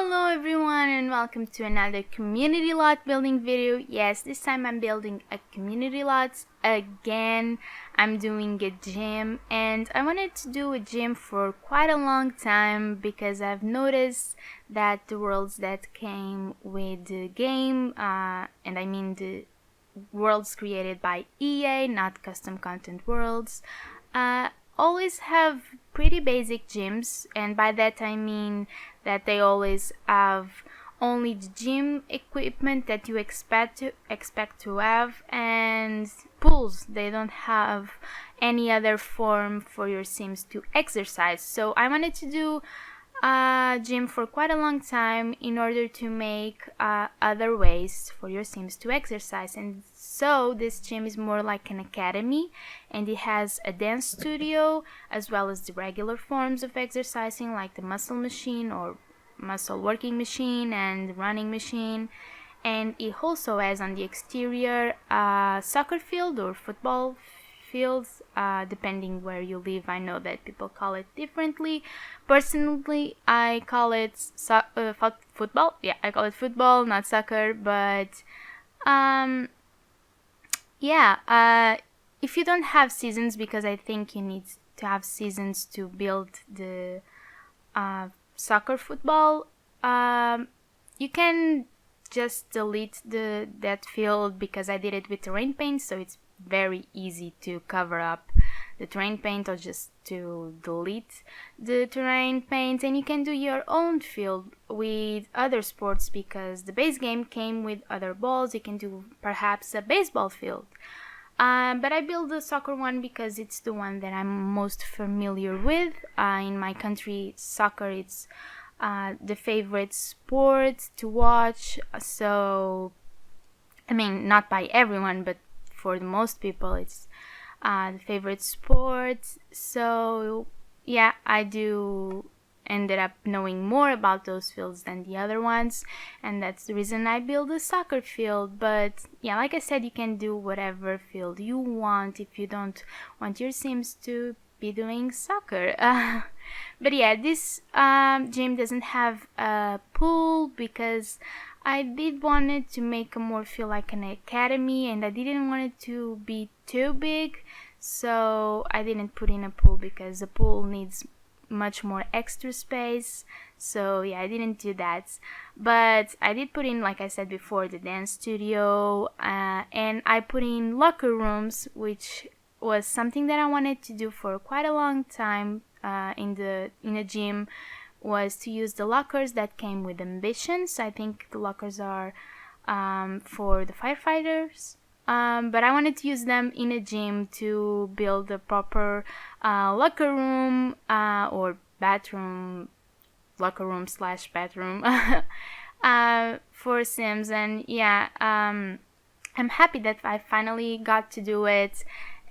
Hello everyone and welcome to another community lot building video. Yes, this time I'm building a community lot again. I'm doing a gym and I wanted to do a gym for quite a long time because I've noticed that the worlds that came with the game, and I mean the worlds created by EA, not custom content worlds, uh, always have pretty basic gyms, and by that I mean that they always have only the gym equipment that you expect to have, and pools. They don't have any other form for your Sims to exercise. So I wanted to do a gym for quite a long time in order to make other ways for your Sims to exercise. And so this gym is more like an academy, and it has a dance studio as well as the regular forms of exercising like the muscle machine or muscle working machine and running machine. And it also has on the exterior a soccer field or football fields, depending where you live. I know that people call it differently. Personally, I call it football. Yeah, I call it football, not soccer. But if you don't have seasons, because I think you need to have seasons to build the soccer football, you can just delete that field, because I did it with terrain paint, so it's very easy to cover up the terrain paint or just to delete the terrain paint. And you can do your own field with other sports, because the base game came with other balls. You can do perhaps a baseball field, but I built the soccer one because it's the one that I'm most familiar with. In my country, soccer it's the favorite sport to watch. So, I mean, not by everyone, but for the most people, it's the favorite sport. So, yeah, I do ended up knowing more about those fields than the other ones, and that's the reason I built a soccer field. But yeah, like I said, you can do whatever field you want if you don't want your Sims to be doing soccer. But yeah, this gym doesn't have a pool because I did want it to make it more feel like an academy, and I didn't want it to be too big, so I didn't put in a pool because the pool needs much more extra space. So yeah, I didn't do that, but I did put in, like I said before, the dance studio, and I put in locker rooms, which was something that I wanted to do for quite a long time in a gym, was to use the lockers that came with ambitions. I think the lockers are for the firefighters, but I wanted to use them in a gym to build a proper locker room or bathroom, locker room slash bathroom for Sims. And yeah, I'm happy that I finally got to do it.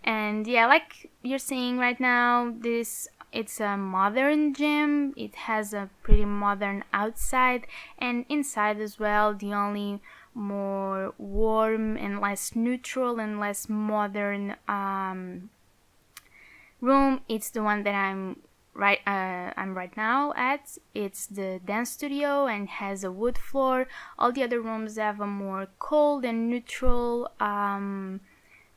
And yeah, like you're seeing right now, it's a modern gym. It has a pretty modern outside and inside as well. The only more warm and less neutral and less modern room, it's the one that I'm right now at. It's the dance studio and has a wood floor. All the other rooms have a more cold and neutral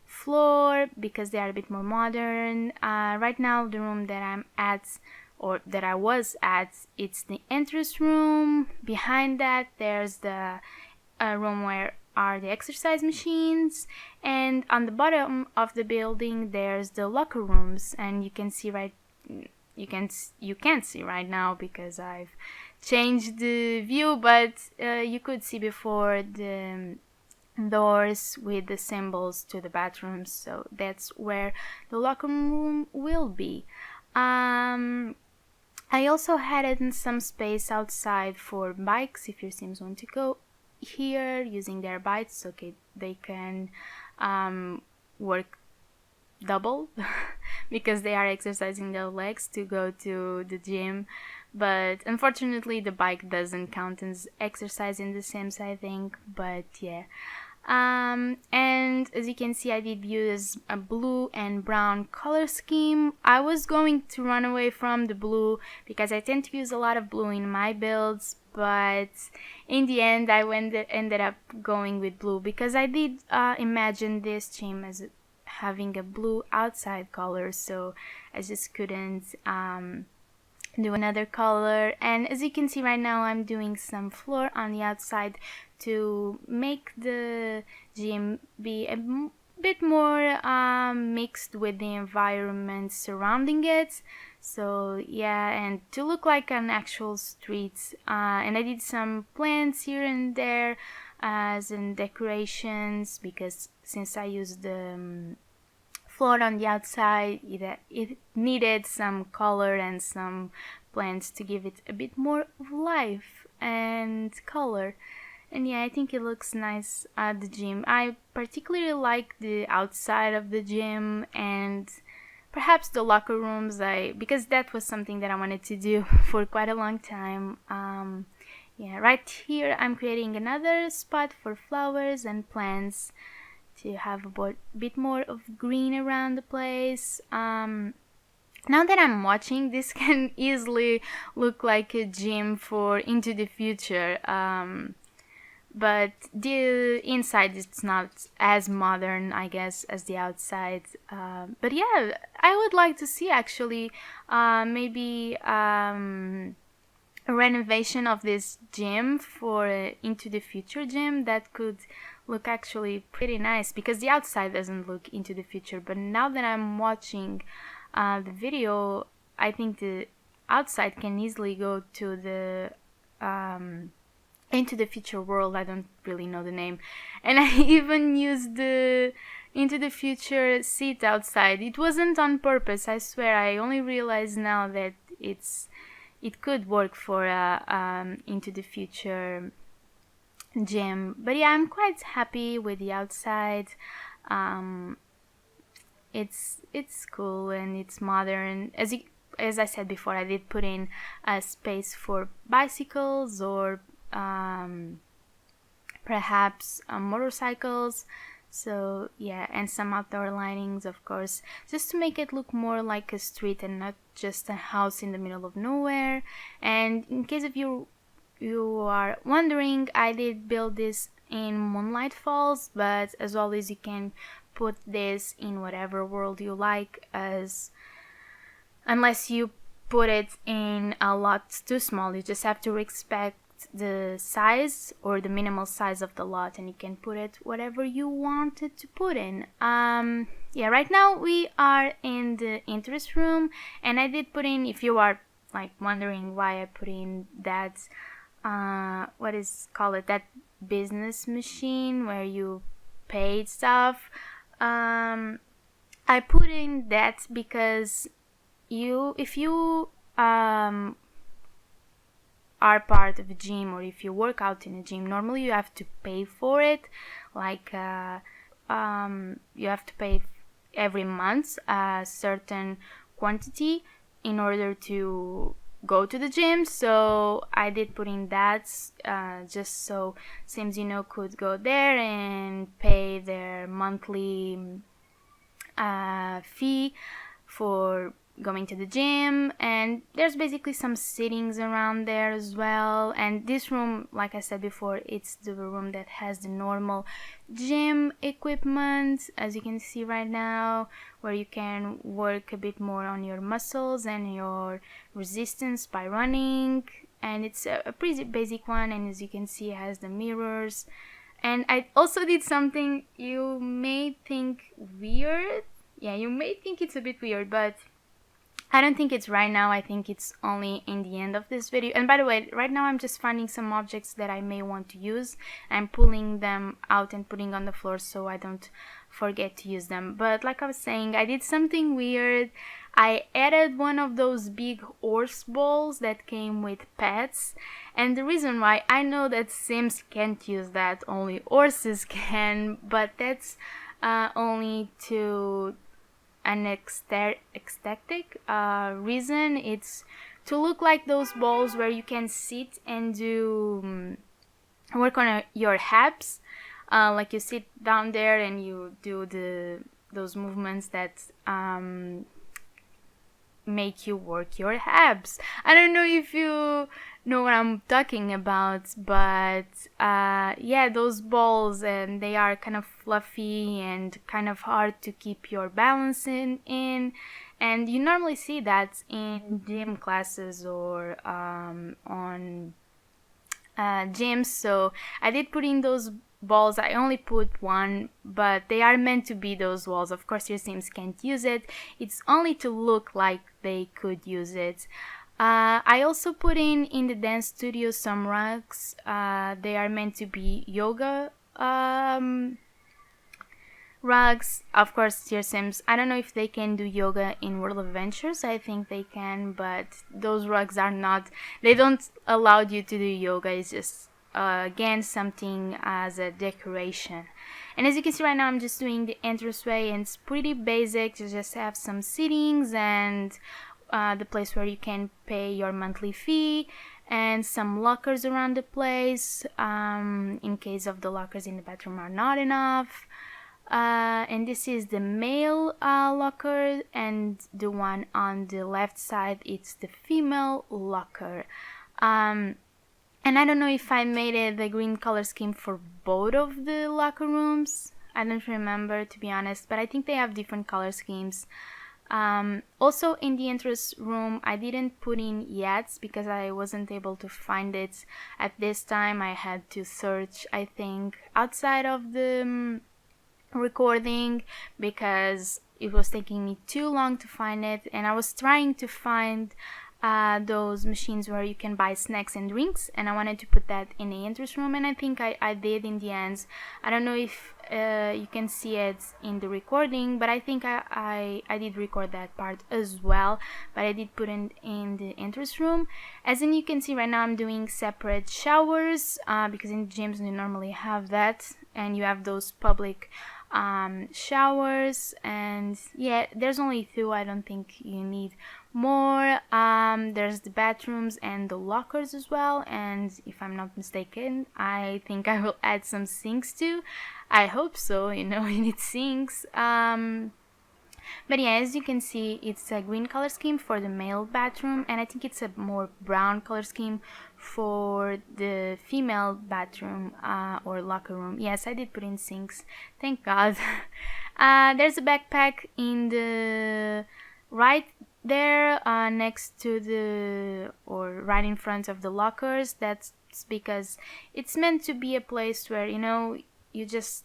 floor because they are a bit more modern. Right now, the room that I'm at, or that I was at, it's the entrance room. Behind that, there's the room where are the exercise machines, and on the bottom of the building, there's the locker rooms. And you can see you can't see right now because I've changed the view, but you could see before the doors with the symbols to the bathrooms. So that's where the locker room will be. I also added some space outside for bikes if your Sims want to go here using their bikes, okay, they can work double because they are exercising their legs to go to the gym. But unfortunately, the bike doesn't count as exercise in The Sims, I think. But yeah, And as you can see, I did use a blue and brown color scheme. I was going to run away from the blue because I tend to use a lot of blue in my builds, but in the end I ended up going with blue because I did imagine this gym as having a blue outside color, so I just couldn't do another color. And as you can see right now, I'm doing some floor on the outside to make the gym be a bit more mixed with the environment surrounding it. So yeah, and to look like an actual street. And I did some plants here and there as in decorations, because since I used the floor on the outside, it needed some color and some plants to give it a bit more of life and color. And yeah, I think it looks nice at the gym. I particularly like the outside of the gym and perhaps the locker rooms, because that was something that I wanted to do for quite a long time. Yeah, right here I'm creating another spot for flowers and plants to have a bit more of green around the place. Now that I'm watching, this can easily look like a gym for Into the Future, but the inside is not as modern, I guess, as the outside. But yeah, I would like to see actually maybe a renovation of this gym for Into the Future gym that could look actually pretty nice, because the outside doesn't look into the future. But now that I'm watching the video, I think the outside can easily go to the Into the Future world. I don't really know the name, and I even used the Into the Future seat outside. It wasn't on purpose, I swear. I only realize now that it could work for Into the Future gym. But yeah, I'm quite happy with the outside. It's cool and it's modern. As I said before, I did put in a space for bicycles or perhaps motorcycles. So yeah, and some outdoor linings, of course, just to make it look more like a street and not just a house in the middle of nowhere. And in case of you are wondering, I did build this in Moonlight Falls, but as always, you can put this in whatever world you like, as unless you put it in a lot too small. You just have to respect the size or the minimal size of the lot, and you can put it whatever you wanted to put in. Yeah, right now we are in the interest room, and I did put in, if you are like wondering why I put in that that business machine where you paid stuff, I put in that because if you are part of a gym, or if you work out in a gym, normally you have to pay for it, like you have to pay every month a certain quantity in order to go to the gym. So I did put in that just so Sims could go there and pay their monthly fee for going to the gym. And there's basically some sittings around there as well. And this room, like I said before, it's the room that has the normal gym equipment, as you can see right now, where you can work a bit more on your muscles and your resistance by running. And it's a pretty basic one, and as you can see, it has the mirrors. And I also did something you may think weird. Yeah, you may think it's a bit weird, but I don't think it's right now. I think it's only in the end of this video. And by the way, right now I'm just finding some objects that I may want to use. I'm pulling them out and putting on the floor so I don't forget to use them. But like I was saying, I did something weird. I added one of those big horse balls that came with pets. And the reason why, I know that Sims can't use that, only horses can, but that's only to an aesthetic reason. It's to look like those balls where you can sit and do work on your abs. like you sit down there and you do those movements that make you work your abs. I don't know if you know what I'm talking about, but yeah, those balls, and they are kind of fluffy and kind of hard to keep your balance in. And you normally see that in gym classes or on gyms. So I did put in those balls. I only put one, but they are meant to be those walls. Of course your sims can't use it. It's only to look like they could use it. I also put in the dance studio some rugs. They are meant to be yoga rugs. Of course your sims, I don't know if they can do yoga in World of Adventures. I think they can, but those rugs are not, they don't allow you to do yoga. It's just again something as a decoration. And as you can see right now, I'm just doing the entranceway, and it's pretty basic. You just have some seatings and the place where you can pay your monthly fee, and some lockers around the place in case of the lockers in the bathroom are not enough. And this is the male locker, and the one on the left side, it's the female locker. And I don't know if I made it the green color scheme for both of the locker rooms. I don't remember, to be honest, but I think they have different color schemes. Also in the entrance room, I didn't put in yet because I wasn't able to find it at this time. I had to search, I think, outside of the recording because it was taking me too long to find it, and I was trying to find those machines where you can buy snacks and drinks, and I wanted to put that in the entrance room, and I think I did in the end. I don't know if you can see it in the recording, but I think I did record that part as well, but I did put it in the entrance room. As in you can see right now, I'm doing separate showers because in gyms you normally have that, and you have those public showers, and yeah, there's only two. I don't think you need more. There's the bathrooms and the lockers as well, and if I'm not mistaken, I think I will add some sinks too. I hope so, you know. You need sinks. But yeah, as you can see, it's a green color scheme for the male bathroom, and I think it's a more brown color scheme for the female bathroom or locker room. Yes, I did put in sinks, thank God. There's a backpack in the right there next to the, or right in front of the lockers. That's because it's meant to be a place where, you know, you just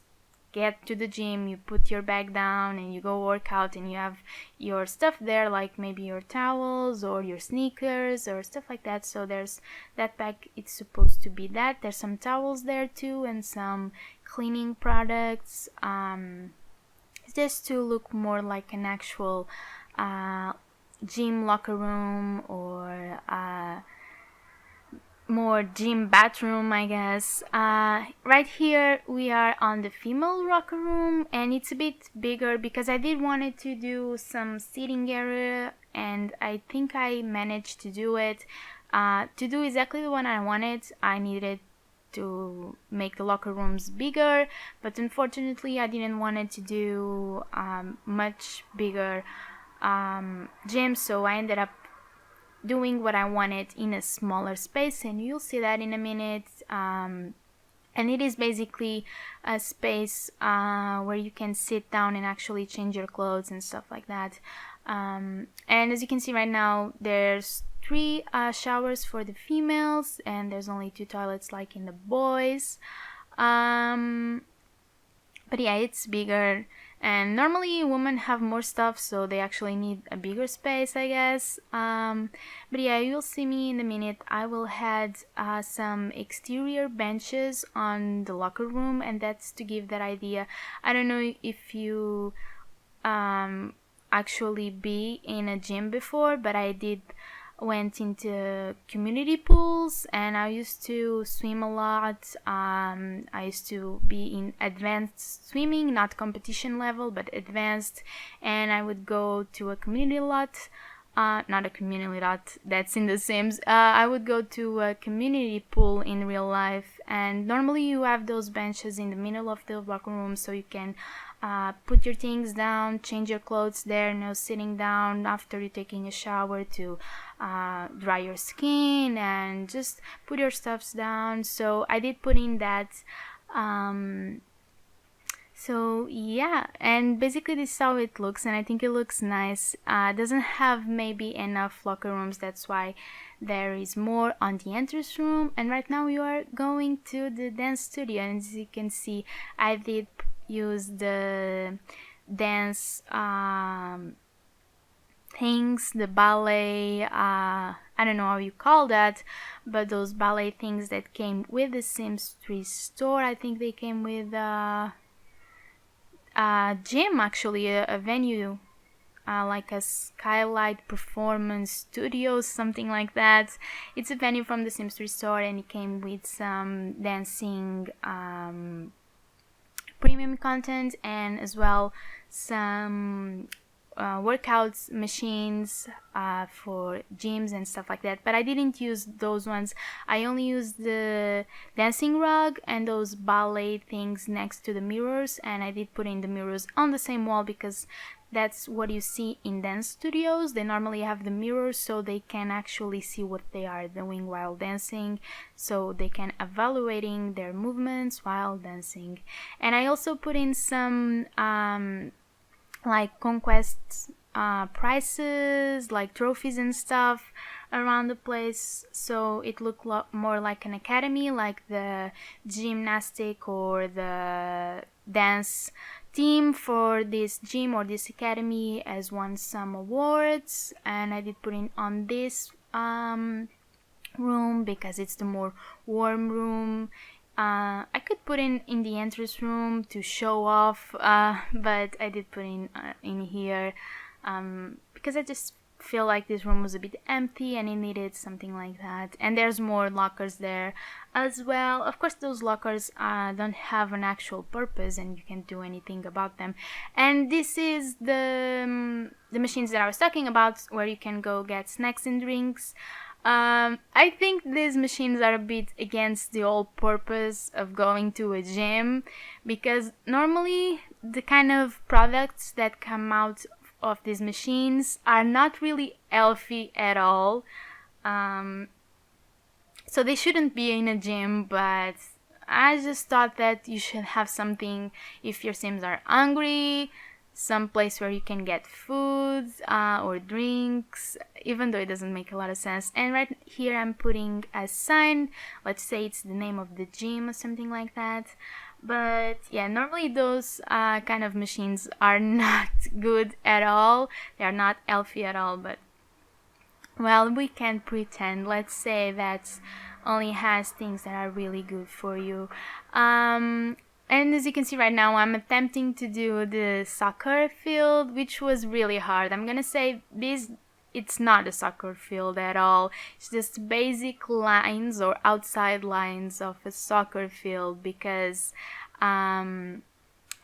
get to the gym, you put your bag down and you go work out, and you have your stuff there, like maybe your towels or your sneakers or stuff like that. So there's that bag, it's supposed to be that. There's some towels there too, and some cleaning products, just to look more like an actual gym locker room, or more gym bathroom, I guess. Right here we are on the female locker room, and it's a bit bigger because I did wanted to do some seating area, and I think I managed to do it. To do exactly the one I wanted, I needed to make the locker rooms bigger, but unfortunately I didn't want it to do much bigger gym, so I ended up doing what I wanted in a smaller space, and you'll see that in a minute. And it is basically a space where you can sit down and actually change your clothes and stuff like that. And as you can see right now, there's 3 showers for the females, and there's only 2 toilets like in the boys. But yeah, it's bigger, and normally women have more stuff, so they actually need a bigger space, I guess. But yeah, you'll see me in a minute. I will add some exterior benches on the locker room, and that's to give that idea. I don't know if you actually be in a gym before, but I went into community pools, and I used to swim a lot. I used to be in advanced swimming, not competition level but advanced, and I would go to a community a lot. not a community lot that's in The Sims. I would go to a community pool in real life, and normally you have those benches in the middle of the locker room, so you can put your things down, change your clothes there, sitting down after you're taking a shower to dry your skin and just put your stuffs down. So I did put in that. So yeah, and basically this is how it looks, and I think it looks nice. Doesn't have maybe enough locker rooms, that's why there is more on the entrance room. And right now we are going to the dance studio, and as you can see, I did use the dance things, the ballet, I don't know how you call that, but those ballet things that came with the Sims 3 store. I think they came with gym, actually, a venue, like a Skylight Performance Studios, something like that. It's a venue from the Sims 3 store, and it came with some dancing premium content, and as well some workouts machines for gyms and stuff like that. But I didn't use those ones. I only used the dancing rug and those ballet things next to the mirrors, and I did put in the mirrors on the same wall because that's what you see in dance studios. They normally have the mirrors so they can actually see what they are doing while dancing, so they can evaluating their movements while dancing. And I also put in some like conquest prizes, like trophies and stuff around the place, so it looked more like an academy, like the gymnastic or the dance team for this gym or this academy has won some awards. And I did put in on this room because it's the more warm room. I could put in the entrance room to show off, but I did put in here because I just feel like this room was a bit empty and it needed something like that. And there's more lockers there as well. Of course, those lockers don't have an actual purpose and you can't do anything about them. And this is the machines that I was talking about, where you can go get snacks and drinks. I think these machines are a bit against the whole purpose of going to a gym, because normally the kind of products that come out of these machines are not really healthy at all. So they shouldn't be in a gym, but I just thought that you should have something if your Sims are hungry, some place where you can get food or drinks, even though it doesn't make a lot of sense. And right here I'm putting a sign, let's say it's the name of the gym or something like that. But yeah, normally those kind of machines are not good at all. They are not healthy at all, but well, we can pretend. Let's say that only has things that are really good for you. And as you can see right now, I'm attempting to do the soccer field, which was really hard. I'm gonna say it's not a soccer field at all. It's just basic lines or outside lines of a soccer field, because I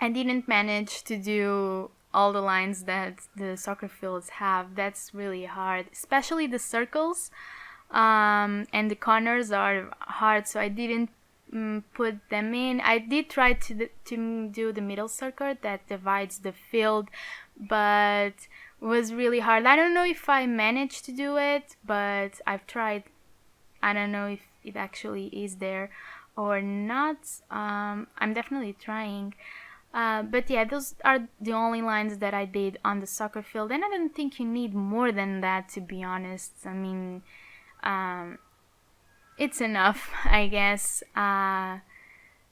didn't manage to do all the lines that the soccer fields have. That's really hard, especially the circles, and the corners are hard, so I didn't put them in. I did try to do the middle circuit that divides the field, but it was really hard. I don't know if I managed to do it, but I've tried. I don't know if it actually is there or not. I'm definitely trying. But yeah, those are the only lines that I did on the soccer field, and I don't think you need more than that, to be honest. I mean, it's enough, I guess.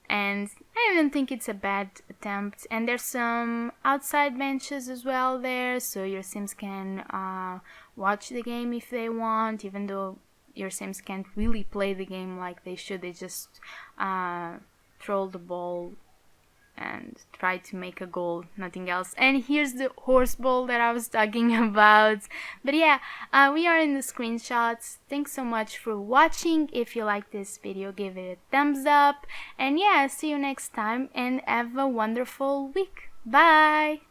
And I don't think it's a bad attempt. And there's some outside benches as well there, so your Sims can watch the game if they want, even though your Sims can't really play the game like they should. They just throw the ball and try to make a goal, nothing else. And here's the horse ball that I was talking about. But yeah, we are in the screenshots. Thanks so much for watching. If you like this video, give it a thumbs up. And yeah, see you next time, and have a wonderful week. Bye!